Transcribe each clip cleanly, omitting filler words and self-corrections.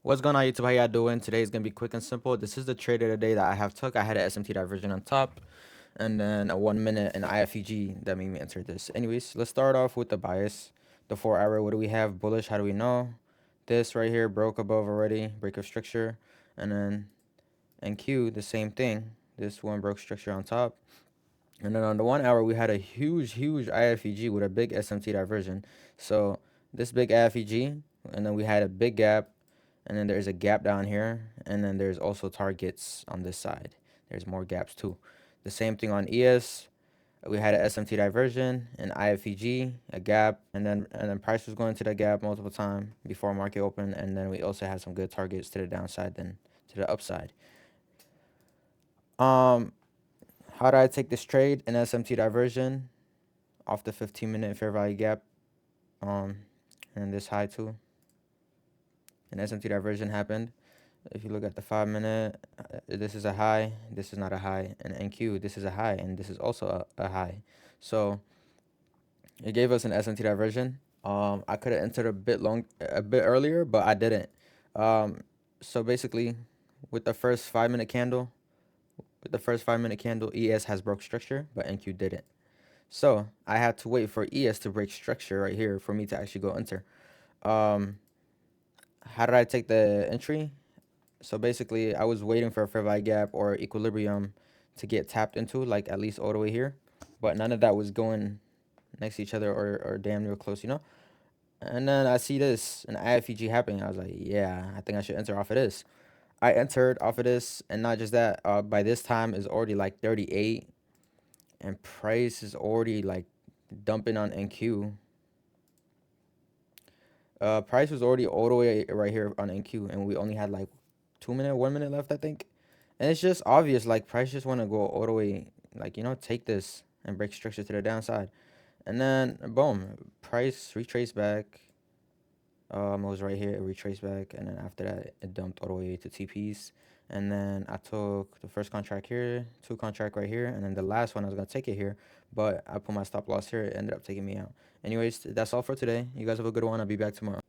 What's going on, YouTube? How y'all doing? Today is gonna be quick and simple. This is the trade of the day that I have took. I had an SMT diversion on top, and then a 1 minute and IFEG that made me enter this. Anyways, let's start off with the bias. The 4 hour. What do we have? Bullish. How do we know? This right here broke above already. Break of structure, and then NQ the same thing. This one broke structure on top, and then on the 1 hour we had a huge IFEG with a big SMT diversion. So this big IFEG, and then we had a big gap, and then there's a gap down here, and then there's also targets on this side. There's more gaps too. The same thing on ES. We had an SMT diversion, an IFEG, a gap, and then price was going to the gap multiple times before market open, and then we also had some good targets to the downside, then to the upside. How did I take this trade? An SMT diversion off the 15-minute fair value gap, and this high too. An SMT diversion happened. If you look at the 5 minute, this is a high, this is not a high, and NQ, this is a high, and this is also a high. So it gave us an SMT diversion. I could have entered a bit earlier, but I didn't. So basically, with the first 5 minute candle, ES has broke structure, but NQ didn't. So I had to wait for ES to break structure right here for me to actually go enter. How did I take the entry? So basically, I was waiting for a fair value gap or equilibrium to get tapped into, like at least all the way here. But none of that was going next to each other or damn near close, you know? And then I see this, an IFEG happening. I was like, yeah, I think I should enter off of this. I entered off of this, and not just that, by this time is already like 38, and price is already like dumping on NQ. Price was already all the way right here on NQ, and we only had like 2 minute, 1 minute left, I think. And it's just obvious, like price just want to go all the way, like, you know, take this and break structure to the downside. And then boom, price retraced back. It was right here, it retraced back, and then after that it dumped all the way to TPs. And then I took the first contract here, two contract right here, and then the last one I was gonna take it here, but I put my stop loss here. It ended up taking me out. Anyways, that's all for today. You guys have a good one. I'll be back tomorrow.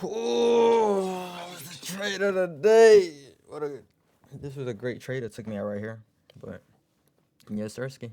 Oh, that was the trade of the day. This was a great trade. It took me out right here, but yes, Sirski.